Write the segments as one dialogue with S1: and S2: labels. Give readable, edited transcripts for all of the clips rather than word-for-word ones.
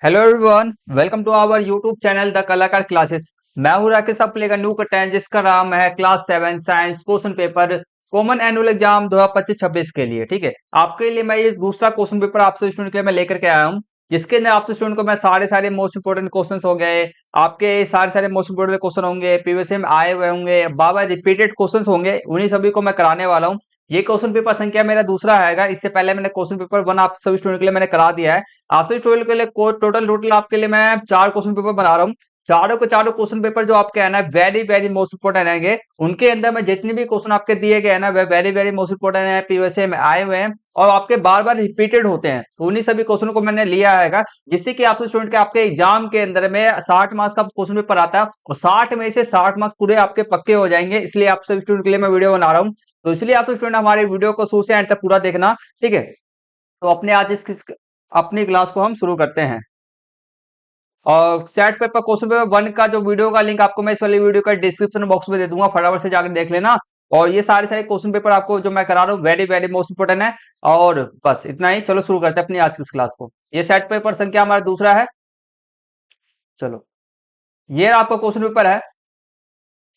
S1: Hello everyone, welcome to our YouTube channel the Kalakar classes. मैं हूं राकेश, आप लेकर न्यू कंटेंट जिसका नाम है class 7 science question paper common annual exam 2025-26 के लिए। ठीक है, आपके लिए मैं ये दूसरा क्वेश्चन पेपर आपसे स्टूडेंट के लिए मैं लेकर के आया हूँ, जिसके अंदर आपसे स्टूडेंट को मैं सारे मोस्ट इंपोर्टेंट क्वेश्चन हो गए, आपके सारे मोस्ट इंपोर्टेंट क्वेश्चन होंगे, पीवीएसएम में आए हुए होंगे, बाबा रिपीटेड क्वेश्चन होंगे, उन्हीं सभी को मैं कराने वाला हूँ। ये क्वेश्चन पेपर संख्या मेरा दूसरा है। इससे पहले मैंने क्वेश्चन पेपर 1 आप सभी स्टूडेंट के लिए मैंने करा दिया है। आपसे ट्वेल्व के लिए टोटल आपके लिए मैं 4 क्वेश्चन पेपर बना रहा हूँ। चारों के चारों क्वेश्चन पेपर जो आपके है ना, वेरी मोस्ट इंपोर्टेंट रहेंगे। उनके अंदर में जितने भी क्वेश्चन आपके दिए गए हैं ना, वे वेरी मोस्ट इंपोर्टेंट है, पीवीएसए में आए हुए हैं और आपके बार बार रिपीटेड होते हैं। तो उन्हीं सभी क्वेश्चनों को मैंने लिया है, जिससे कि आपसे स्टूडेंट के आपके एग्जाम के अंदर में 60 मार्क्स का क्वेश्चन पेपर आता है और 60 में से 60 मार्क्स पूरे आपके पक्के हो जाएंगे। इसलिए आप सभी स्टूडेंट के लिए मैं वीडियो बना रहा हूँ। तो इसलिए आप स्टूडेंट हमारे वीडियो को शुरू से एंड तक पूरा देखना। ठीक है, तो अपनी क्लास को हम शुरू करते हैं। और सेट पेपर क्वेश्चन पेपर 1 का जो वीडियो का लिंक आपको मैं इस वाली वीडियो का डिस्क्रिप्शन बॉक्स में दे दूंगा, फटाफट से जाकर देख लेना। और ये सारे क्वेश्चन पेपर आपको जो मैं करा रहा हूँ वेरी मोस्ट इंपोर्टेंट है। और बस इतना ही, चलो शुरू करते हैं अपनी आज की इस क्लास को। ये सेट पेपर संख्या हमारा दूसरा है। चलो, ये आपका क्वेश्चन पेपर है।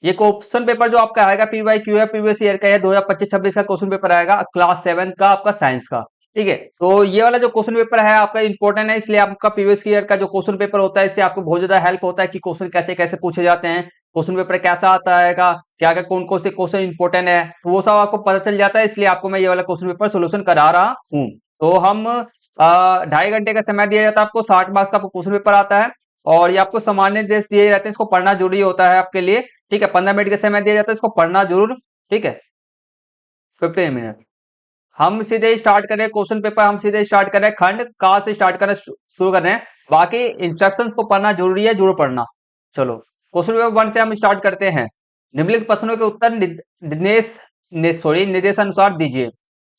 S1: ये क्वेश्चन पेपर जो आपका आएगा पीवाई क्यू है, प्रीवियस ईयर का है, 2025-26 का क्वेश्चन पेपर आएगा, क्लास 7 का आपका साइंस का। ठीक है, तो ये वाला जो क्वेश्चन पेपर है आपका इंपॉर्टेंट है, इसलिए आपका प्रीवियस ईयर का जो क्वेश्चन पेपर होता है, इससे आपको बहुत ज्यादा हेल्प होता है कि क्वेश्चन कैसे कैसे पूछे जाते हैं, क्वेश्चन पेपर कैसा आता है, क्या क्या कौन कौन से क्वेश्चन इंपॉर्टेंट है, तो वो सब आपको पता चल जाता है। इसलिए आपको मैं ये वाला क्वेश्चन पेपर सोल्यूशन करा रहा हूँ। तो हम 2.5 घंटे का समय दिया जाता है आपको, 60 मार्क्स का क्वेश्चन पेपर आता है और ये आपको सामान्य निर्देश दिए जाते हैं, इसको पढ़ना जरूरी होता है आपके लिए। ठीक है, 15 मिनट का समय दिया जाता है, इसको पढ़ना जरूर। ठीक है, 15 मिनट। हम सीधे स्टार्ट कर रहे हैं क्वेश्चन पेपर, हम सीधे स्टार्ट कर रहे हैं, खंड का से स्टार्ट करना शुरू कर रहे हैं। बाकी इंस्ट्रक्शंस को पढ़ना जरूरी है, जरूर पढ़ना। चलो, क्वेश्चन पेपर 1 से हम स्टार्ट करते हैं। निम्नलिखित प्रश्नों के उत्तर निर्देशानुसार दीजिए।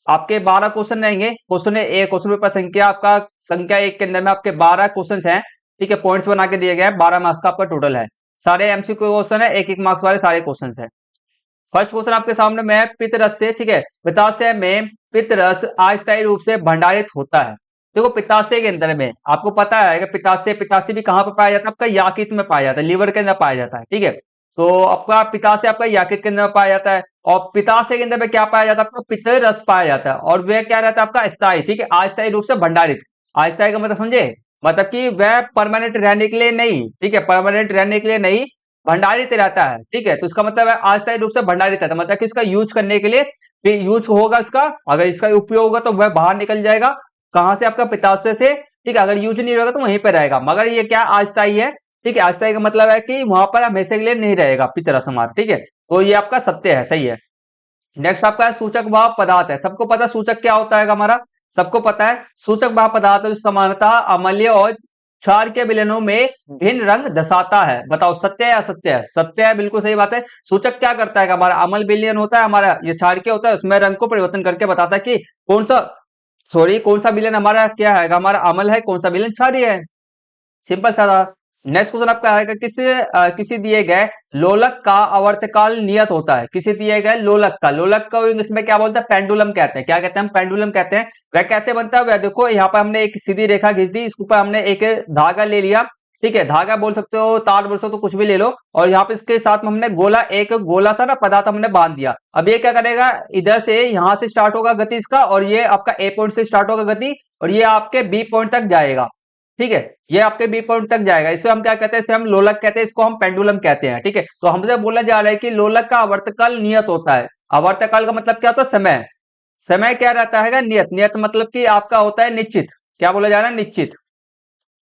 S1: आपके 12 क्वेश्चन रहेंगे। क्वेश्चन ए, क्वेश्चन पेपर संख्या आपका संख्या 1 के अंदर में आपके 12 क्वेश्चन हैं। ठीक है, पॉइंट्स बना के दिए गए हैं, 12 मार्क्स का आपका टोटल है। सारे एमसीक्यू क्वेश्चन है, एक मार्क्स वाले सारे क्वेश्चन है। फर्स्ट क्वेश्चन आपके सामने में है, पित्तरस से, ठीक है, पित्ताशय में पित्तरस अस्थायी रूप से भंडारित होता है। देखो, पित्ताशय के अंदर में आपको पता है कि पित्ताशय पित्ताशय भी कहां पर पाया जाता है, आपका याकृत में पाया जाता है, लीवर के अंदर पाया जाता है। ठीक है, तो आपका पित्ताशय आपका याकृत के अंदर पाया जाता है और पित्ताशय के अंदर में क्या पाया जाता है, आपका पित्त रस पाया जाता है और वह क्या रहता है आपका अस्थायी। ठीक है, अस्थायी रूप से भंडारित। अस्थायी का मतलब समझे, मतलब कि वह परमानेंट रहने के लिए नहीं, ठीक है, परमानेंट रहने के लिए नहीं, भंडारित रहता है। ठीक है, तो इसका मतलब है अस्थायी रूप से भंडारित रहता है, मतलब कि इसका यूज करने के लिए यूज होगा इसका, अगर इसका उपयोग होगा तो वह बाहर निकल जाएगा। कहां से, आपका पित्ताशय से। ठीक है, अगर यूज नहीं होगा तो वहीं पे रहेगा, मगर ये क्या अस्थायी है। ठीक है, अस्थायी का मतलब है कि वहां पर हमेशा के लिए नहीं रहेगा पितरस हमारा। ठीक है, तो ये आपका सत्य है, सही है। नेक्स्ट आपका है सूचक भाव पदार्थ है। सबको पता है सूचक क्या होता है हमारा, सबको पता है सूचक भाव पदार्थ समानता, अमल्य और क्षार के विलयनों में भिन्न रंग दर्शाता है। बताओ सत्य है या असत्य है? सत्य है, बिल्कुल सही बात है। सूचक क्या करता है, हमारा अमल विलयन होता है, हमारा ये क्षार होता है, उसमें रंग को परिवर्तन करके बताता है कि कौन सा, सॉरी, कौन सा विलयन हमारा क्या है, हमारा अमल है, कौन सा विलयन क्षारीय है। सिंपल सा था। नेक्स्ट क्वेश्चन आपका आएगा, किसी दिए गए लोलक का आवर्तकाल नियत होता है। किसी दिए गए लोलक का इंग्लिश में क्या बोलते हैं, पेंडुलम कहते हैं। क्या कहते हैं, हम पेंडुलम कहते हैं। वह कैसे बनता है, वह देखो यहाँ पर हमने एक सीधी रेखा खींच दी, इसके ऊपर हमने एक धागा ले लिया। ठीक है, धागा बोल सकते हो, तार बोल सकते हो, कुछ भी ले लो, और यहाँ पे इसके साथ में हमने एक गोला सा ना पदार्थ हमने बांध दिया। अब ये क्या करेगा, इधर से यहां से स्टार्ट होगा गति इसका, और ये आपका ए पॉइंट से स्टार्ट होगा गति, और ये आपके बी पॉइंट तक जाएगा। ठीक है, ये आपके बी पॉइंट तक जाएगा, इसे हम क्या कहते हैं, इसे हम लोलक कहते हैं, इसको हम पेंडुलम कहते हैं। ठीक है, तो हमसे बोला जा रहा है कि लोलक का आवर्तकाल नियत होता है। आवर्तकाल का मतलब क्या होता है, समय। समय क्या रहता है, नियत। नियत मतलब कि आपका होता है निश्चित। क्या बोला जा रहा है, निश्चित।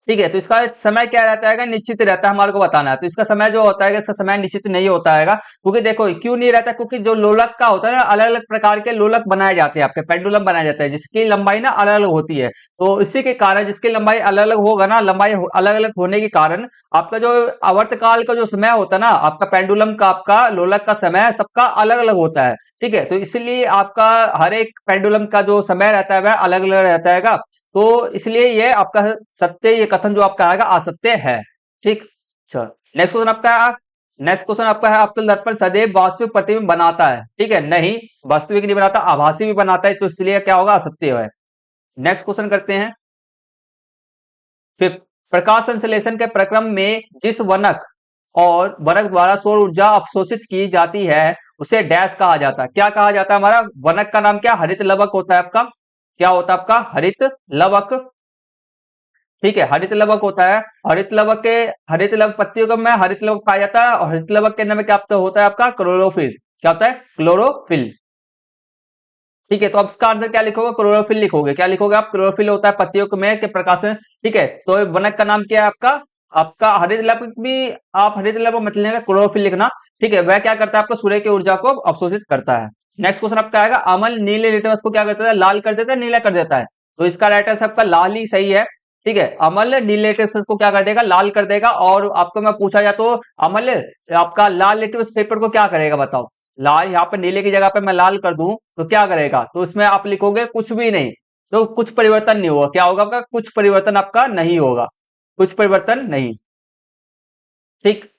S1: ठीक है, तो इसका समय क्या रहता है, निश्चित रहता है, हमारे को बताना है। तो इसका समय जो होता है, इसका समय निश्चित नहीं होता है, क्योंकि देखो क्यों नहीं रहता, क्योंकि जो लोलक का होता है ना, अलग अलग प्रकार के लोलक बनाए जाते हैं, आपके पेंडुलम बनाए जाते हैं, जिसकी लंबाई ना अलग अलग होती है। तो इसी के कारण, जिसकी लंबाई अलग अलग होगा ना, लंबाई अलग अलग होने के कारण आपका जो आवर्तकाल का जो समय होता है ना, आपका पेंडुलम का, आपका लोलक का समय सबका अलग अलग होता है। ठीक है, तो इसलिए आपका हर एक पेंडुलम का जो समय रहता है वह अलग अलग रहता है, तो इसलिए ये आपका सत्य, ये कथन जो आपका आएगा असत्य है। ठीक, चलो नेक्स्ट क्वेश्चन आपका है, अवतल दर्पण सदैव वास्तविक प्रतिबिंब बनाता है। ठीक है, नहीं, वास्तविक नहीं बनाता, आभासी भी बनाता है, तो इसलिए क्या होगा, असत्य है। नेक्स्ट क्वेश्चन करते हैं। फिफ्थ, प्रकाश संश्लेषण के प्रक्रम में जिस वनक और वनक द्वारा सौर ऊर्जा अवशोषित की जाती है उसे डैश कहा जाता है। क्या कहा जाता है? हमारा वनक का नाम क्या? हरित लवक होता है आपका। क्या होता है आपका? हरित लवक। ठीक है, हरित लवक होता है। हरित लवक पत्तियों में हरित लवक पाया जाता है और हरित लवक के अंदर में क्या होता है आपका? क्लोरोफिल। क्या होता है? क्लोरोफिल। ठीक है, तो अब इसका आंसर क्या लिखोगे? क्लोरोफिल लिखोगे। क्या लिखोगे आप? क्लोरोफिल होता है पत्तियों में के प्रकाशन। ठीक है, तो वनक का नाम क्या है आपका? आपका हरित लवक भी आप हरित लवक मत लिखना, क्लोरोफिल लिखना। ठीक है, वह क्या करता है? आपको सूर्य की ऊर्जा को अवशोषित करता है। नेक्स्ट क्वेश्चन आपका आएगा, अमल नीले लिटमस को क्या करता है? लाल कर देता है, नीला कर देता है। तो इसका राइट आंसर आपका लाल ही सही है। ठीक है, अमल नीले लिटमस को क्या कर देगा? लाल कर देगा। और आपको मैं पूछा जाए तो अमल आपका लाल लिटमस पेपर को क्या करेगा बताओ? लाल, यहाँ पे नीले की जगह पे मैं लाल कर दूं तो क्या करेगा? तो इसमें आप लिखोगे कुछ भी नहीं, तो कुछ परिवर्तन नहीं होगा। क्या होगा आपका? कुछ परिवर्तन आपका नहीं होगा, कुछ परिवर्तन नहीं। ठीक,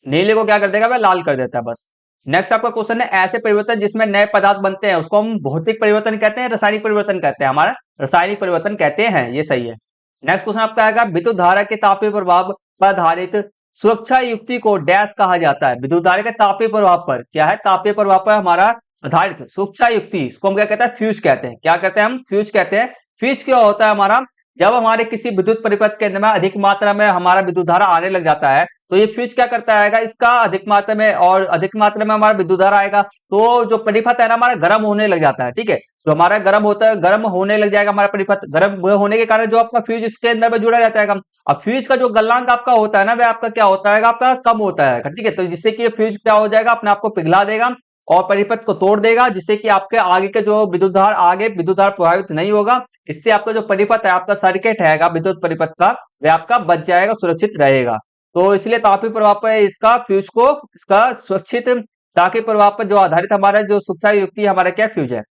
S1: नीले को क्या कर देगा? वह लाल कर देता है बस। नेक्स्ट आपका क्वेश्चन है, ऐसे परिवर्तन जिसमें नए पदार्थ बनते हैं उसको हम भौतिक परिवर्तन कहते हैं, रासायनिक परिवर्तन कहते हैं? हमारा रासायनिक परिवर्तन कहते हैं, ये सही है। नेक्स्ट क्वेश्चन आपका आएगा, विद्युत धारा के तापीय प्रभाव पर आधारित सुरक्षा युक्ति को डैश कहा जाता है? विद्युत धारा के तापीय प्रभाव पर, क्या है? तापीय प्रभाव पर हमारा आधारित सुरक्षा युक्ति, इसको हम क्या कहते हैं? फ्यूज कहते हैं। क्या कहते हैं हम? फ्यूज कहते हैं। फ्यूज क्या होता है हमारा? जब हमारे किसी विद्युत परिपथ के अंदर में अधिक मात्रा में हमारा विद्युत धारा आने लग जाता है तो ये फ्यूज क्या करता है? इसका अधिक मात्रा में और अधिक मात्रा में हमारा विद्युत धारा आएगा तो जो परिपथ है ना हमारा गर्म होने लग जाता है। ठीक है, तो हमारा गर्म होता है, गर्म होने लग जाएगा हमारा परिपथ। गर्म होने के कारण जो आपका फ्यूज इसके अंदर में जुड़ा रहता है। अब फ्यूज का जो गलनांक आपका होता है ना वह आपका क्या होता है? आपका कम होता है। ठीक है, तो जिससे कि फ्यूज क्या हो जाएगा? अपने आप को पिघला देगा और परिपथ को तोड़ देगा, जिससे कि आपके आगे के जो विद्युत धारा प्रभावित नहीं होगा। इससे आपका जो परिपथ है, आपका सर्किट है विद्युत परिपथ का, वह आपका बच जाएगा, सुरक्षित रहेगा। तो इसलिए तापीय प्रभाव पर इसका फ्यूज को, इसका सुरक्षित तापीय प्रभाव पर जो आधारित हमारा जो सुरक्षा युक्ति हमारा क्या फ्यूज है।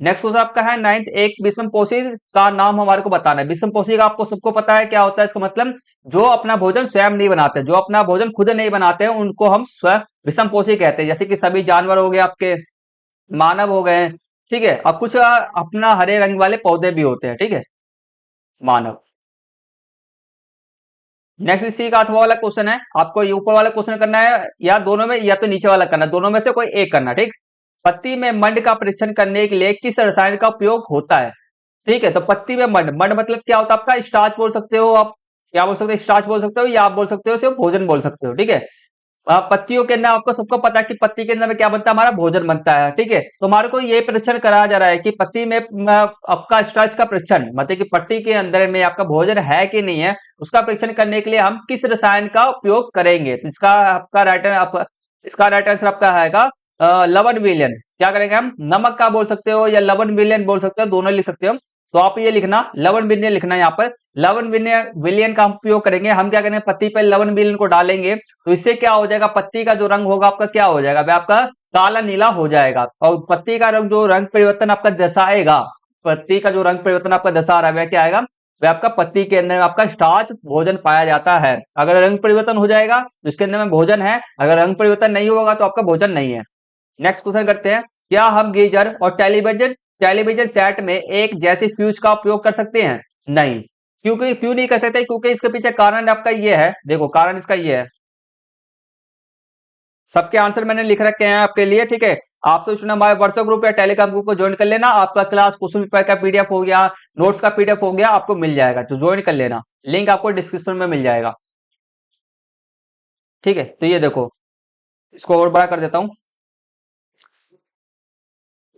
S1: नेक्स्ट क्वेश्चन आपका है, नाइन्थ, एक विषम पोषी का नाम हमारे को बताना है। विषम पोषी का आपको सबको पता है क्या होता है? इसका मतलब जो अपना भोजन स्वयं नहीं बनाते, जो अपना भोजन खुद नहीं बनाते हैं उनको हम स्वयं विषम पोषी कहते हैं। जैसे कि सभी जानवर हो गए आपके, मानव हो गए। ठीक है, और कुछ अपना हरे रंग वाले पौधे भी होते हैं। ठीक है, मानव। नेक्स्ट इसी का अथवा वाला क्वेश्चन है, आपको ये ऊपर वाला क्वेश्चन करना है या दोनों में, या तो नीचे वाला करना है, दोनों में से कोई एक करना। ठीक, पत्ती में मंड का परीक्षण करने के लिए किस रसायन का उपयोग होता है? ठीक है, तो पत्ती में मंड, मंड मतलब क्या होता है आपका? स्टार्च बोल सकते हो आप। क्या बोल सकते हो? स्टार्च बोल सकते हो, या आप बोल सकते हो सिर्फ भोजन बोल सकते हो। ठीक है, पत्तियों के अंदर आपको सबको पता है कि पत्ती के अंदर में क्या बनता है? हमारा भोजन बनता है। ठीक है, तो हमारे को ये परीक्षण कराया जा रहा है कि पत्ती में आपका स्टार्च का परीक्षण, मतलब कि पत्ती के अंदर में आपका भोजन है कि नहीं है, उसका परीक्षण करने के लिए हम किस रसायन का उपयोग करेंगे? तो इसका आपका राइट आंसर आपका आएगा लवण विलयन। क्या करेंगे हम? नमक का बोल सकते हो या लवण विलयन बोल सकते हो, दोनों लिख सकते हो। तो आप ये लिखना, लवण विलयन लिखना। यहाँ पर लवण विलयन का हम उपयोग करेंगे। हम क्या करेंगे? पत्ती पर लवण विलयन को डालेंगे तो इससे क्या हो जाएगा? पत्ती का जो रंग होगा आपका क्या हो जाएगा? वह आपका काला नीला हो जाएगा। और पत्ती का रंग, जो रंग परिवर्तन आपका दर्शाएगा, पत्ती का जो रंग परिवर्तन आपका दर्शा रहा है वह क्या आएगा? वह आपका पत्ती के अंदर आपका स्टार्च भोजन पाया जाता है। अगर रंग परिवर्तन हो जाएगा तो इसके अंदर में भोजन है, अगर रंग परिवर्तन नहीं होगा तो आपका भोजन नहीं है। नेक्स्ट क्वेश्चन करते हैं, क्या हम गीजर और टेलीविजन सेट में एक जैसे फ्यूज का उपयोग कर सकते हैं? नहीं। क्यों नहीं कर सकते? क्योंकि इसके पीछे कारण आपका ये है, देखो कारण इसका ये है। सबके आंसर मैंने लिख रखे हैं आपके लिए। ठीक है, आपसे हमारे व्हाट्सएप ग्रुप या टेलीग्राम ग्रुप को ज्वाइन कर लेना। आपका क्लास क्वेश्चन पेपर का पीडीएफ हो गया, नोट्स का पीडीएफ हो गया, आपको मिल जाएगा, तो ज्वाइन कर लेना। लिंक आपको डिस्क्रिप्शन में मिल जाएगा। ठीक है, तो ये देखो, इसको और बड़ा कर देता हूं।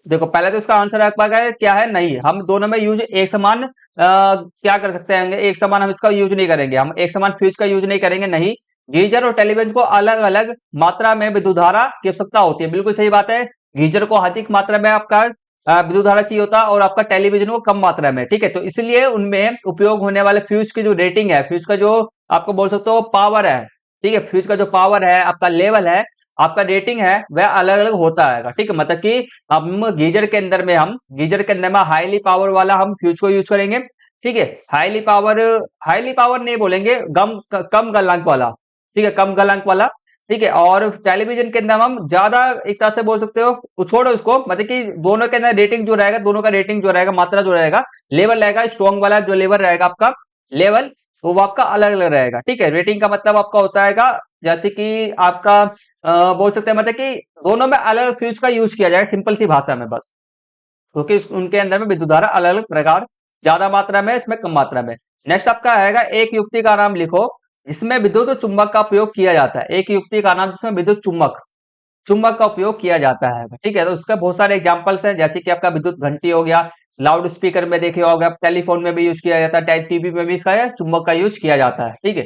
S1: देखो, पहले तो इसका आंसर आपका क्या है? नहीं। हम दोनों में यूज एक समान क्या कर सकते हैं? एक समान हम इसका यूज नहीं करेंगे, हम एक समान फ्यूज का यूज नहीं करेंगे। नहीं, गीजर और टेलीविजन को अलग अलग मात्रा में विद्युत धारा की आवश्यकता होती है। बिल्कुल सही बात है। गीजर को अधिक मात्रा में आपका विद्युत धारा चाहिए होता है और आपका टेलीविजन को कम मात्रा में। ठीक है, तो इसलिए उनमें उपयोग होने वाले फ्यूज की जो रेटिंग है, फ्यूज का जो आपको बोल सकते हो पावर है, ठीक है, फ्यूज का जो पावर है, आपका लेवल है, आपका रेटिंग है, वह अलग अलग होता है। ठीक है, मतलब कि हम गीजर के अंदर में हाईली पावर वाला हम फ्यूज को यूज करेंगे। ठीक है, हाईली पावर नहीं बोलेंगे, कम गलनांक वाला। ठीक है, कम गलनांक वाला। ठीक है, और टेलीविजन के अंदर हम ज्यादा, एक तरह से बोल सकते हो, छोड़ो इसको, मतलब कि दोनों के अंदर रेटिंग जो रहेगा, दोनों का रेटिंग जो रहेगा, मात्रा जो रहेगा, लेवल रहेगा, स्ट्रॉन्ग वाला जो लेवल रहेगा आपका, लेवल तो वो आपका अलग अलग रहेगा। ठीक है, रेटिंग का मतलब आपका होता है जैसे कि आपका बोल सकते हैं मतलब कि दोनों में अलग अलग फ्यूज का यूज किया जाएगा, सिंपल सी भाषा में बस, क्योंकि उनके अंदर में विद्युत धारा अलग अलग प्रकार, ज्यादा मात्रा में, इसमें कम मात्रा में। नेक्स्ट आपका आएगा, एक युक्ति का नाम लिखो जिसमें विद्युत चुंबक का उपयोग किया जाता है। एक युक्ति का नाम जिसमें विद्युत चुंबक चुंबक का उपयोग किया जाता है। ठीक है, तो उसके बहुत सारे एग्जांपल्स हैं, जैसे कि आपका विद्युत घंटी हो गया, लाउड स्पीकर में देखे होगा, टेलीफोन में भी यूज किया जाता है, टाइप टीवी में भी इसका चुंबक का यूज किया जाता है। ठीक है,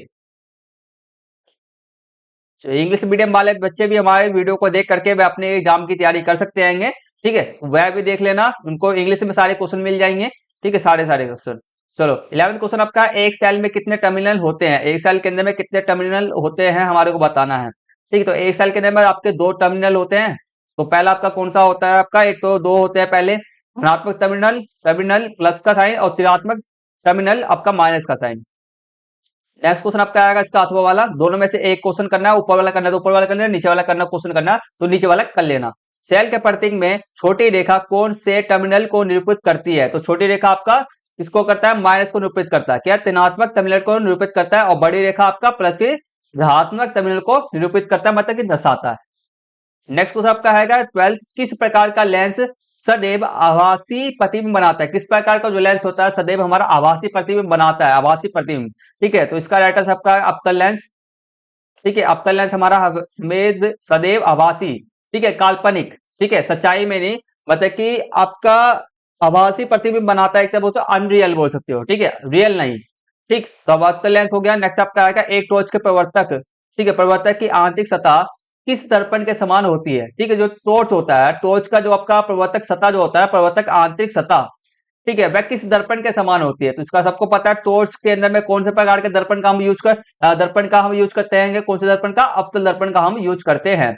S1: तो इंग्लिश मीडियम वाले बच्चे भी हमारे वीडियो को देख करके वे अपने एग्जाम की तैयारी कर सकते हैं। ठीक है, वह भी देख लेना, उनको इंग्लिश में सारे क्वेश्चन मिल जाएंगे। ठीक है, सारे सारे क्वेश्चन। चलो 11th क्वेश्चन आपका, एक सेल में कितने टर्मिनल होते हैं? एक सेल के अंदर में कितने टर्मिनल होते हैं हमारे को बताना है। ठीक है, तो एक सेल के अंदर में आपके दो टर्मिनल होते हैं। तो पहला आपका कौन सा होता है? आपका एक तो दो होते हैं पहले, धनात्मक टर्मिनल, टर्मिनल प्लस का साइन, और ऋणात्मक टर्मिनल आपका माइनस का साइन। नेक्स्ट क्वेश्चन आपका आएगा इसका अथवा वाला, दोनों में से एक क्वेश्चन करना है, ऊपर वाला करना है तो ऊपर वाला करना है, नीचे वाला करना क्वेश्चन करना है तो नीचे वाला कर लेना। सेल के प्रतीक में छोटी रेखा कौन से टर्मिनल को निरूपित करती है? तो छोटी रेखा आपका किसको करता है? माइनस को निरूपित करता है। क्या? ऋणात्मक टर्मिनल को निरूपित करता है। और बड़ी रेखा आपका प्लस के धनात्मक टर्मिनल को निरूपित करता है, मतलब कि दर्शाता है। नेक्स्ट क्वेश्चन आपका है 12th, किस प्रकार का लेंस सदैव आभासी प्रतिबिंब बनाता है? किस प्रकार का जो लेंस होता है सदैव हमारा आभासी प्रतिबिंब बनाता है? आभासी प्रतिबिंब। ठीक है, तो इसका राइट आंसर आपका अवतल लेंस। ठीक है, अवतल लेंस हमारा समेद सदैव आभासी, ठीक है, काल्पनिक, ठीक है, सच्चाई में नहीं, मतलब कि आपका आभासी प्रतिबिंब बनाता है, एक तरह बोल सकते हो अनरियल बोल सकते हो। ठीक है, रियल नहीं। ठीक, तो अब अवतल लेंस हो गया। नेक्स्ट आपका आएगा, एक टॉर्च के प्रवर्तक, ठीक है, प्रवर्तक की आंतरिक सतह किस दर्पण के समान होती है? ठीक है, जो टॉर्च होता है, टॉर्च का जो आपका प्रवर्तक सतह जो होता है, प्रवर्तक आंतरिक सतह, ठीक है, वह किस दर्पण के समान होती है? तो इसका सबको पता है, टॉर्च के अंदर में कौन से प्रकार के दर्पण का हम दर्पण का हम यूज करते हैं? कौन से दर्पण का? अवतल दर्पण का हम यूज करते हैं।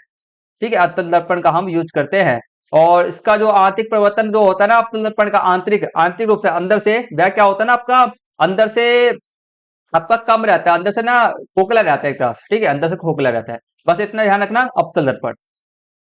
S1: ठीक है, अवतल दर्पण का हम यूज करते हैं। और इसका जो आंतरिक परिवर्तन जो होता है ना अवतल दर्पण का, आंतरिक आंतरिक रूप से अंदर से वह क्या होता है ना आपका, अंदर से आपका कम रहता है, अंदर से ना खोखला रहता है एक तरह से। ठीक है, अंदर से खोखला रहता है, बस इतना ध्यान रखना, अवतल दर्पण।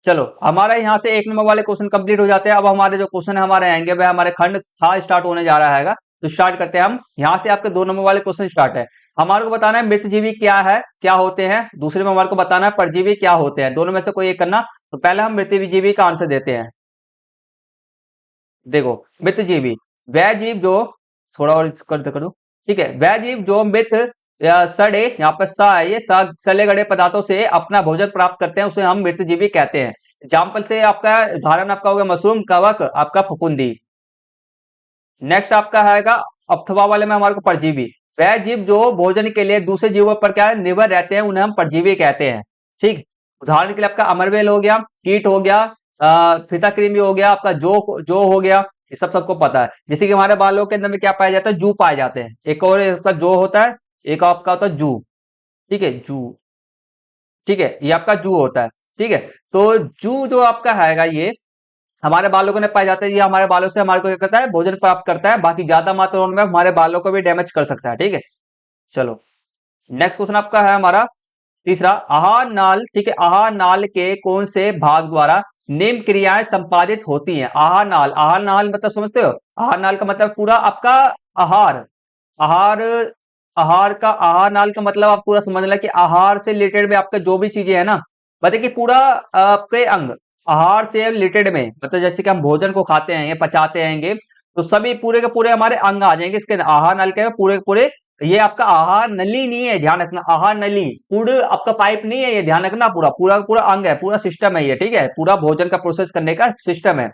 S1: चलो हमारा यहाँ से एक नंबर वाले क्वेश्चन कंप्लीट हो जाते हैं। अब हमारे जो क्वेश्चन है हमारे आएंगे वह हमारे खंड खा स्टार्ट होने जा रहा है। तो स्टार्ट करते हैं हम। यहाँ से आपके 2 नंबर वाले क्वेश्चन स्टार्ट है। हमारे को बताना है मृतजीवी क्या है, क्या होते हैं। दूसरे में हमारे को बताना है परजीवी क्या होते हैं। दोनों में से कोई एक करना। तो पहले हम मृतजीवी का आंसर देते हैं। देखो, मृतजीवी वह जीव जो, थोड़ा और कर दो। ठीक है, वह जीव जो मृत या सड़े, यहाँ पर सा है, ये सड़े गड़े पदार्थों से अपना भोजन प्राप्त करते हैं, उसे हम मृतजीवी कहते हैं। एग्जाम्पल से आपका उदाहरण आपका होगा मशरूम, कवक, आपका फफूंदी। नेक्स्ट आपका आएगा अथवा वाले में हमारे को परजीवी, वह जीव जो भोजन के लिए दूसरे जीवों पर क्या है, निर्भर रहते हैं, उन्हें हम परजीवी कहते हैं। ठीक, उदाहरण के लिए आपका अमरवेल हो गया, कीट हो गया, फीताकृमि हो गया, आपका जो हो गया, ये सब सबको पता है। जैसे कि हमारे बालों के अंदर में क्या पाया जाता है, जू पाए जाते हैं। एक और इसका जो होता है, एक आपका होता है जू। ठीक है, जू, ठीक है, ये आपका जू होता है। ठीक है, तो जू जो आपका है ये हमारे बालों में पाए जाते हैं। ये हमारे बालों से हमारे को क्या करता है, भोजन प्राप्त करता है, बाकी ज्यादा मात्रा में हमारे बालों को भी डैमेज कर सकता है। ठीक है, चलो नेक्स्ट क्वेश्चन आपका है हमारा तीसरा, आहार नाल। ठीक है, आहार नाल के कौन से भाग द्वारा निम्न क्रियाएं संपादित होती हैं? आहार नाल, आहार नाल मतलब समझते हो? आहार नाल का मतलब पूरा आपका आहार, आहार, आहार का, आहार नाल का मतलब आप पूरा समझ लें कि आहार से रिलेटेड में आपका जो भी चीजें है ना, मतलब कि पूरा आपके अंग आहार से रिलेटेड में, मतलब जैसे कि हम भोजन को खाते हैं, पचाते हैं, तो सभी पूरे के पूरे हमारे अंग आ जाएंगे इसके अंदर। आहार नल के पूरे के पूरे, ये आपका आहार नली नहीं है, ध्यान रखना, आहार नली पूरे आपका पाइप नहीं है, ये ध्यान रखना, पूरा पूरा पूरा अंग है, पूरा सिस्टम है ये। ठीक है, पूरा भोजन का प्रोसेस करने का सिस्टम है।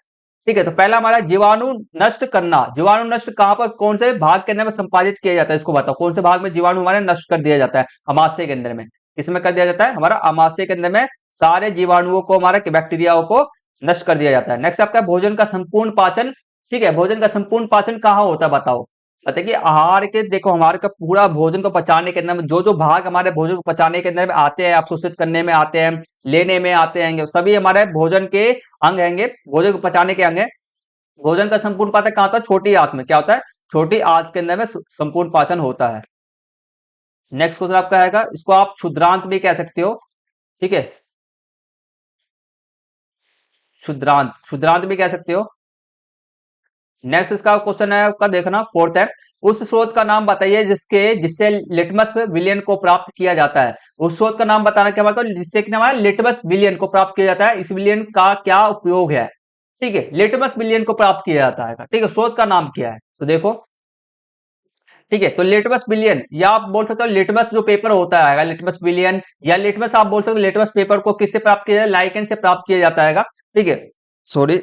S1: ठीक है, तो पहला हमारा जीवाणु नष्ट करना। जीवाणु नष्ट कहां पर, कौन से भाग के अंदर में संपादित किया जाता है, इसको बताओ। कौन से भाग में जीवाणु हमारे नष्ट कर दिया जाता है? अमाशय के अंदर में। किसमें कर दिया जाता है? हमारा अमाशय के अंदर में सारे जीवाणुओं को, हमारे बैक्टीरियाओं को नष्ट कर दिया जाता है। नेक्स्ट आपका भोजन का संपूर्ण पाचन। ठीक है, भोजन का संपूर्ण पाचन कहाँ होता है बताओ। बताइए कि आहार के, देखो हमारे का पूरा भोजन को पचाने के अंदर में जो जो भाग हमारे भोजन को पचाने के अंदर में आते हैं, अवशोषित करने में आते हैं, लेने में आते हैं, सभी हमारे भोजन के अंग हैं, भोजन को पचाने के अंग है। भोजन का संपूर्ण पाचन कहाँ होता है? छोटी आंत में। क्या होता है? छोटी आंत के अंदर में संपूर्ण पाचन होता है। नेक्स्ट क्वेश्चन आपका आएगा, इसको आप क्षुद्रांत भी कह सकते हो। ठीक है, क्षुद्रांत, क्षुद्रांत भी कह सकते हो। नेक्स्ट इसका क्वेश्चन है आपका, देखना फोर्थ है, उस स्रोत का नाम बताइए जिससे लिटमस विलियन को प्राप्त किया जाता है। उस स्रोत का नाम बताना क्या मतलब, जिससे कि हमारा लिटमस विलियन को प्राप्त किया जाता है। इस विलियन का क्या उपयोग है, ठीक है, लिटमस विलियन को प्राप्त किया जाता है, ठीक है, स्रोत का नाम क्या है, तो देखो, ठीक है, तो लिटमस बिलियन, या आप बोल सकते हो लिटमस जो पेपर होता है लिटमस बिलियन, या लिटमस आप बोल सकते हो लिटमस पेपर को किससे प्राप्त किया जाए, लाइकेन से प्राप्त किया जाता है, ठीक है, सॉरी।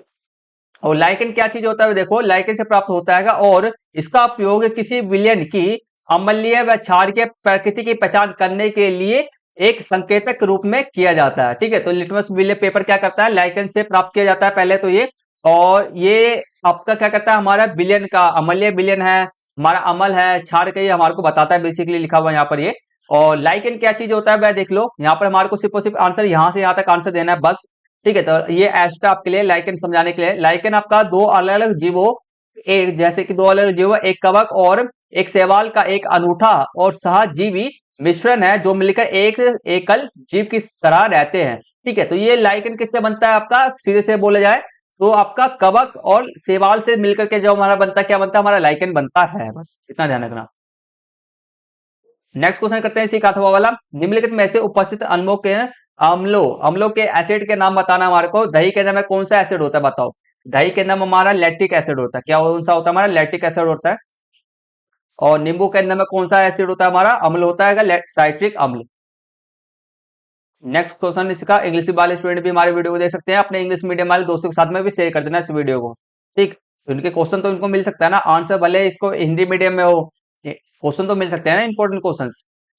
S1: और लाइकेन क्या चीज होता है, देखो लाइकेन से प्राप्त होता है, और इसका उपयोग किसी विलियन की अम्लीय व क्षारीय प्रकृति की पहचान करने के लिए एक संकेतक रूप में किया जाता है, ठीक है। तो लिटमस विलियन पेपर क्या करता है, लाइकेन से प्राप्त किया जाता है पहले तो ये, और ये आपका क्या करता है, हमारा विलियन का अम्लीय विलियन है, हमारा अमल है, क्षार का, ये हमारे को बताता है, बेसिकली लिखा हुआ यहाँ पर ये। और लाइकेन क्या चीज होता है वह देख लो, यहाँ पर हमारे को सिर्फ और सिर्फ आंसर यहाँ से यहाँ तक आंसर देना है बस, ठीक है। तो ये एक्स्ट्रा आपके लिए लाइकेन समझाने के लिए, लाइकेन आपका दो अलग अलग जीवों, एक जैसे कि दो अलग अलग जीवों, एक कवक और एक शैवाल का एक अनूठा और सहजीवी मिश्रण है, जो मिलकर एक एकल जीव की तरह रहते हैं, ठीक है। तो ये लाइकेन किससे बनता है आपका, सीधे से बोला जाए तो आपका कवक और शैवाल से मिलकर के जो हमारा बनता है, क्या बनता है, हमारा लाइकेन बनता है, बस इतना ध्यान रखना। नेक्स्ट क्वेश्चन करते हैं इसी का अथवा वाला, निम्नलिखित में से उपस्थित अम्लों के एसिड के नाम बताना हमारे को। दही के अंदर में कौन सा एसिड होता है बताओ, दही के अंदर में हमारा लैक्टिक एसिड होता है, क्या कौन सा होता है हमारा, लैक्टिक एसिड होता है। और नींबू के अंदर में कौन सा एसिड होता है हमारा, अम्ल होता है, साइट्रिक अम्ल। नेक्स्ट क्वेश्चन इसका, इंग्लिश वाले स्टूडेंट भी हमारे वीडियो को देख सकते हैं, अपने इंग्लिश मीडियम वाले दोस्तों के साथ में भी शेयर कर देना इस वीडियो को, ठीक। तो इनके क्वेश्चन तो इनको मिल सकता है ना आंसर, भले इसको हिंदी मीडियम में हो, क्वेश्चन तो मिल सकते हैं ना इंपॉर्टेंट क्वेश्चन।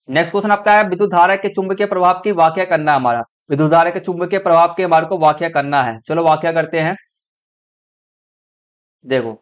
S1: नेक्स्ट क्वेश्चन आपका है, विद्युत धारा के चुंबकीय प्रभाव की व्याख्या करना है हमारा, विद्युत धारा के चुंबकीय प्रभाव की हमारे को व्याख्या करना है। चलो व्याख्या करते हैं। देखो,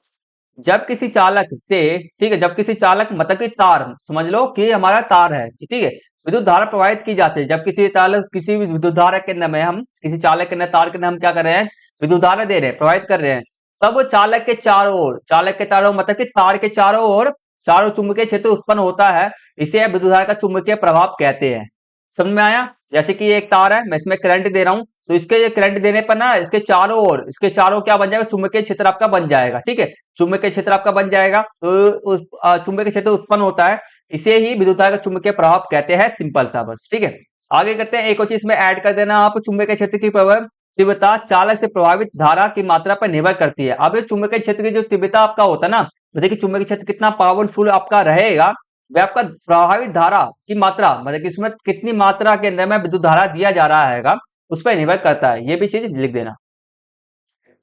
S1: जब किसी चालक से, ठीक है, जब किसी चालक मतलब कि तार, समझ लो कि हमारा तार है, ठीक है, विद्युत धारा प्रवाहित की जाती है, जब किसी चालक, किसी भी विद्युत धारा के अंदर में हम, किसी चालक के अंदर, तार के अंदर हम क्या कर रहे हैं, विद्युत धारा दे रहे हैं, प्रवाहित कर रहे हैं, तब वो चालक के चारों ओर, चालक के चारों मतलब कि तार के चारों ओर चारों चुंबकीय क्षेत्र उत्पन्न होता है, इसे विद्युत धारा का चुंबकीय प्रभाव कहते हैं। समझ में आया, जैसे कि ये एक तार है, मैं इसमें करंट दे रहा हूं, तो इसके करंट देने पर ना इसके चारों ओर, इसके चारों क्या बन जाएगा, चुंबकीय क्षेत्र आपका बन जाएगा, ठीक है, चुंबकीय क्षेत्र आपका बन जाएगा, तो उस चुंबकीय क्षेत्र उत्पन्न होता है, इसे ही विद्युत धारा का चुंबकीय प्रभाव कहते हैं, सिंपल सा बस, ठीक है। आगे करते हैं, एक और चीज में ऐड कर देना आप, चुंबकीय क्षेत्र की प्रभाव तीव्रता चालक से प्रभावित धारा की मात्रा पर निर्भर करती है। अब चुंबकीय क्षेत्र की जो तीव्रता आपका होता है ना, तो देखिए चुंबकीय क्षेत्र कितना पावरफुल आपका रहेगा, वह आपका प्रभावित धारा की मात्रा, मतलब कि इसमें कितनी मात्रा के अंदर में विद्युत धारा दिया जा रहा है, उस पर निर्भर करता है, ये भी चीज लिख देना।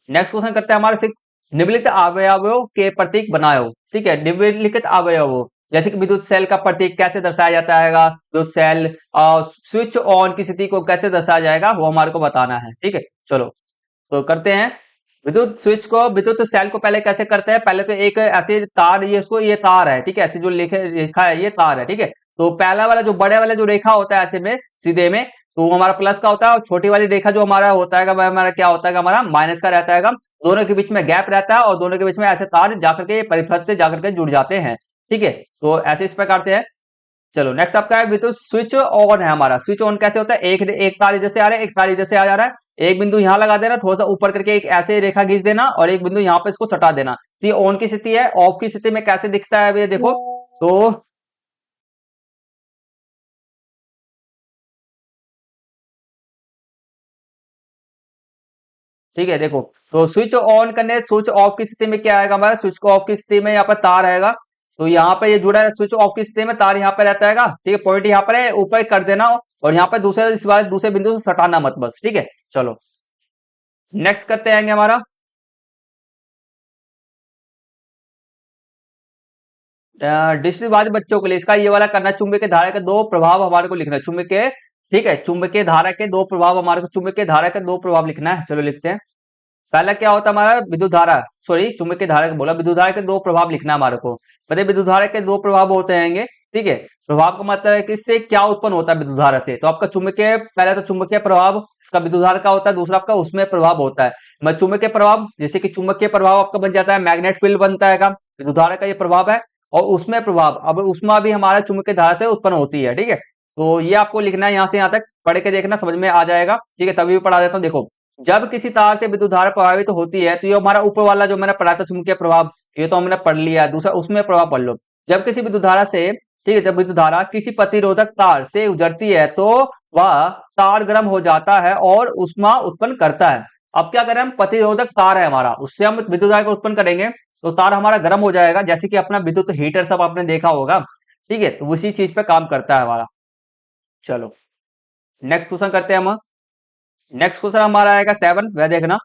S1: नेक्स्ट क्वेश्चन करते हैं हमारे सिक्स, निम्नलिखित अवयवों के प्रतीक बनाओ, ठीक है, निम्नलिखित अवयवों, जैसे कि विद्युत सेल का प्रतीक कैसे दर्शाया जाता है, विद्युत सेल स्विच ऑन की स्थिति को कैसे दर्शाया जाएगा, वो हमारे को बताना है, ठीक है। चलो तो करते हैं, विद्युत स्विच को, विद्युत सेल को पहले कैसे करते हैं, पहले तो एक ऐसे तार, ये इसको, ये तार है, ठीक है, ऐसे जो लिखा है ये तार है, ठीक है। तो पहला वाला जो बड़े वाला जो रेखा होता है ऐसे में सीधे में, तो वो हमारा प्लस का होता है, और छोटी वाली रेखा जो हमारा होता है वह हमारा क्या होता है, हमारा माइनस का रहता है, दोनों के बीच में गैप रहता है, और दोनों के बीच में ऐसे तार जाकर के परिपथ से जाकर के जुड़ जाते हैं, ठीक है। तो ऐसे इस प्रकार से है। चलो नेक्स्ट आपका है, विद्युत स्विच ऑन है हमारा, स्विच ऑन कैसे होता है, एक तार इधर से आ रहा है, एक तार इधर से आ जा रहा है, एक बिंदु यहाँ लगा देना, थोड़ा सा ऊपर करके एक ऐसे रेखा खींच देना, और एक बिंदु यहाँ पे इसको सटा देना, तो ये ऑन की स्थिति है। ऑफ की स्थिति में कैसे दिखता है ये देखो, तो ठीक है, देखो, तो स्विच ऑन करने, स्विच ऑफ की स्थिति में क्या आएगा हमारा, स्विच को ऑफ की स्थिति में यहाँ पर तार आएगा, तो यहाँ पर ये जुड़ा है, स्विच ऑफ की स्थिति में तार यहाँ पर रहता है, ठीक है, पॉइंट यहाँ पर है, ऊपर कर देना, और यहाँ पर दूसरे, इस बार दूसरे बिंदु से सटाना मत बस, ठीक है। चलो नेक्स्ट करते आएंगे हमारा, डिस्ट्रिक्ट बच्चों के लिए इसका ये वाला करना, चुंबकीय धारा के दो प्रभाव हमारे को लिखना है, चुंबकीय, ठीक है, चुंबकीय धारा के दो प्रभाव हमारे को, चुंबकीय धारा के दो प्रभाव लिखना है। चलो लिखते हैं, पहला क्या होता है हमारा, विद्युत धारा, सॉरी चुंबकीय धारा का बोला, विद्युत धारा के दो प्रभाव लिखना है हमारे को। पता है विद्युत धारा के दो प्रभाव होते हैं, ठीक है, प्रभाव का मतलब है कि इससे क्या उत्पन्न होता है विद्युत धारा से, तो आपका चुंबकीय, पहले तो चुंबकीय प्रभाव इसका विद्युत धारा का होता है, दूसरा आपका उसमें प्रभाव होता है। मैं चुंबकीय प्रभाव, जैसे कि चुंबकीय प्रभाव आपका बन जाता है, मैग्नेट फील्ड बनता है, विद्युत धारा का ये प्रभाव है, और उसमें प्रभाव, अब उसमें भी हमारा चुंबकीय धारा से उत्पन्न होती है, ठीक है। तो ये आपको लिखना है, यहाँ से यहाँ तक पढ़ के देखना, समझ में आ जाएगा, ठीक है। तभी भी पढ़ा देता हूँ, देखो, जब किसी तार से विद्युत धारा प्रभावित होती है, तो ये हमारा ऊपर वाला जो मैंने पढ़ा था चुंबकीय प्रभाव, ये तो हमने पढ़ लिया है, दूसरा उसमें प्रभाव पढ़ लो। जब किसी विद्युत धारा से, ठीक है, जब विद्युत धारा किसी प्रतिरोधक तार से गुजरती है तो वह तार गर्म हो जाता है और ऊष्मा उत्पन्न करता है। अब क्या करें हम, प्रतिरोधक तार है हमारा, उससे हम विद्युत धारा को उत्पन्न करेंगे तो तार हमारा गर्म हो जाएगा, जैसे कि अपना विद्युत हीटर सब आपने देखा होगा, ठीक है, तो उसी चीज पे काम करता है हमारा। चलो नेक्स्ट क्वेश्चन करते हैं हम। नेक्स्ट क्वेश्चन हमारा आएगा 7, वह देखना,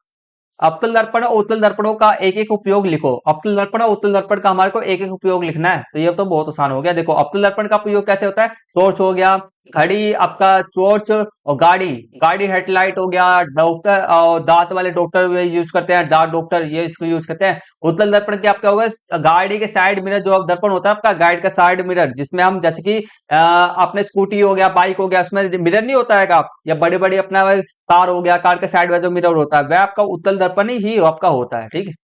S1: अवतल दर्पण और उत्तल दर्पणों का एक एक उपयोग लिखो। अवतल दर्पण और उत्तल दर्पण का हमारे को एक एक उपयोग लिखना है, तो ये तो बहुत आसान हो गया। देखो अवतल दर्पण का उपयोग कैसे होता है, टॉर्च हो गया, घड़ी आपका टॉर्च, और गाड़ी, गाड़ी हेडलाइट हो गया, डॉक्टर और दांत वाले डॉक्टर यूज करते हैं, दांत डॉक्टर ये इसको यूज करते हैं। उत्तल दर्पण क्या आपका होगा, गाड़ी के साइड मिरर, जो दर्पण होता है आपका गाइड का साइड मिरर, जिसमें हम जैसे कि अपने स्कूटी हो गया, बाइक हो गया, उसमें मिरर नहीं होता है, या बड़े बड़े अपना कार हो गया, कार के साइड में जो मिरर होता है वह आपका उत्तल दर्पण ही आपका होता है, ठीक है।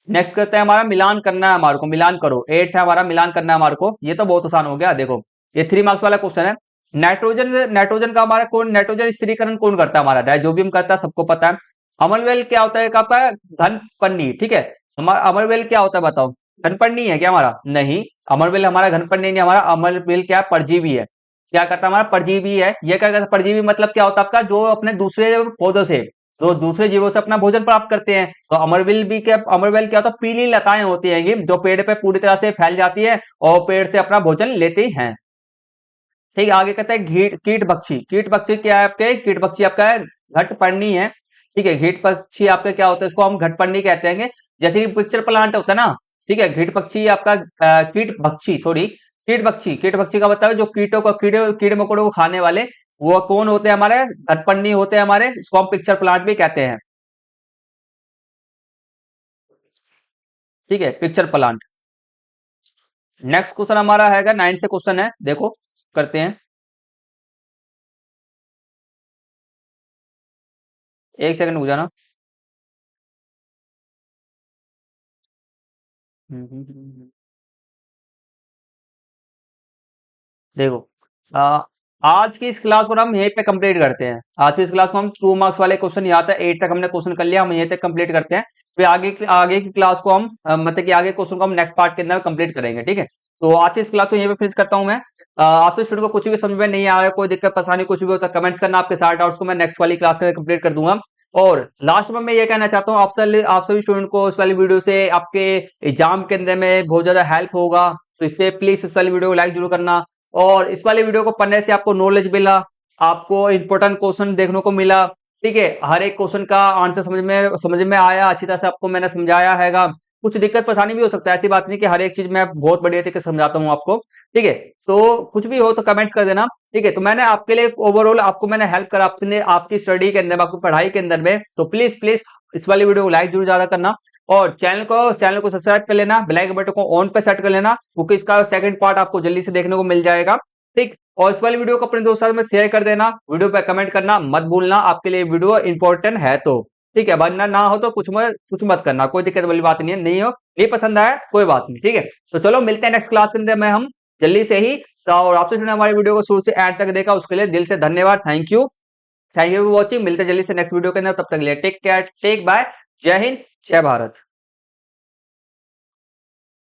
S1: नेक्स्ट करते हैं हमारा मिलान करना है हमारे को, मिलान करो, 8 है हमारा, मिलान करना है हमारे को, ये तो बहुत आसान हो गया। देखो ये 3 मार्क्स वाला क्वेश्चन है। नाइट्रोजन, नाइट्रोजन का हमारा कौन, नाइट्रोजन स्थिरीकरण कौन करता है, हमारा राइजोबियम करता है, सबको पता है। अमलवेल क्या होता है आपका, घन पन्नी, ठीक है। हमारा अमलवेल क्या होता है बताओ, घन पन्नी है क्या हमारा, नहीं, अमलवेल हमारा घन पन्नी नहीं, हमारा अमलवेल क्या है, परजीवी है। क्या करता है हमारा, परजीवी है। ये क्या करता है, परजीवी मतलब क्या होता है आपका, जो अपने दूसरे पौधों से, तो दूसरे जीवों से अपना भोजन प्राप्त करते हैं। तो अमरवेल भी क्या, अमरवेल क्या होता है, पीली लताएं होती हैं जो पेड़ पे पूरी तरह से फैल जाती है और पेड़ से अपना भोजन लेते हैं। ठीक है, आगे कहते हैं कीट पक्षी, कीट पक्षी क्या है आपके, कीट पक्षी आपका है घटपर्णी है, ठीक है। कीट पक्षी आपका क्या होता है, इसको हम घटपर्णी कहते हैं। जैसे कि पिक्चर प्लांट होता है ना, ठीक है, कीट पक्षी आपका कीट पक्षी, सॉरी, कीट पक्षी, कीट पक्षी का मतलब है जो कीटों को, कीड़े मकोड़ों को खाने वाले, वो कौन होते हैं हमारे, घटपर्णी होते हैं हमारे, इसको हम पिक्चर प्लांट भी कहते हैं, ठीक है, पिक्चर प्लांट। नेक्स्ट क्वेश्चन हमारा है 9 से क्वेश्चन है, देखो करते हैं। एक सेकंड रुक जाना। देखो आ, आज की इस क्लास को ना हम यहीं पे कंप्लीट करते हैं। आज की इस क्लास को हम 2 मार्क्स वाले क्वेश्चन यहाँ तक 8 तक हमने क्वेश्चन कर लिया, हम यहीं तक कंप्लीट करते हैं। फिर आगे की क्लास को हम मतलब कि आगे क्वेश्चन को हम नेक्स्ट पार्ट के अंदर कंप्लीट करेंगे, ठीक है। तो आज की इस क्लास को यहीं पे फिनिश करता हूँ मैं। आपसे स्टूडेंट को कुछ भी समझ में नहीं आया, कोई दिक्कत परेशानी कुछ भी होता है, कमेंट्स करना, आपके सारे डाउट्स को मैं नेक्स्ट वाली क्लास के अंदर कंप्लीट कर दूंगा। और लास्ट में मैं ये कहना चाहता हूँ आप सभी स्टूडेंट को इस वाली वीडियो से आपके एग्जाम के अंदर में बहुत ज्यादा हेल्प होगा, तो इससे प्लीज इस वाली वीडियो को लाइक जरूर करना। और इस वाले वीडियो को पढ़ने से आपको नॉलेज मिला, आपको इंपॉर्टेंट क्वेश्चन देखने को मिला, ठीक है, हर एक क्वेश्चन का आंसर समझ में आया, अच्छी तरह से आपको मैंने समझाया हैगा। कुछ दिक्कत परेशानी भी हो सकता है, ऐसी बात नहीं कि हर एक चीज मैं बहुत बढ़िया तरीके से समझाता हूँ आपको, ठीक है। तो कुछ भी हो तो कमेंट्स कर देना, ठीक है। तो मैंने आपके लिए ओवरऑल आपको मैंने हेल्प करा अपने आपकी स्टडी के अंदर, आपकी पढ़ाई के अंदर में, तो प्लीज प्लीज इस वाली वीडियो को लाइक जरूर ज्यादा करना, और चैनल को सब्सक्राइब कर लेना, बेल आइकन बटन को ऑन पे सेट कर लेना, क्योंकि इसका सेकंड पार्ट आपको जल्दी से देखने को मिल जाएगा, ठीक। और इस वाली वीडियो को अपने दोस्तों में शेयर कर देना, वीडियो पे कमेंट करना मत भूलना, आपके लिए वीडियो इंपॉर्टेंट है तो, ठीक है, वरना ना हो तो कुछ मत करना, कोई दिक्कत वाली बात नहीं है, नहीं हो, नहीं पसंद आया कोई बात नहीं, ठीक है। तो चलो मिलते हैं नेक्स्ट क्लास के अंदर में हम जल्दी से ही। तो और आपसे जुड़े हमारी वीडियो को शुरू से एंड तक देखा उसके लिए दिल से धन्यवाद, थैंक यू फॉर वॉचिंग। मिलते हैं जल्दी से नेक्स्ट वीडियो के अंदर, तब तक के लिए टेक केयर, टेक बाय, जय हिंद, जय भारत।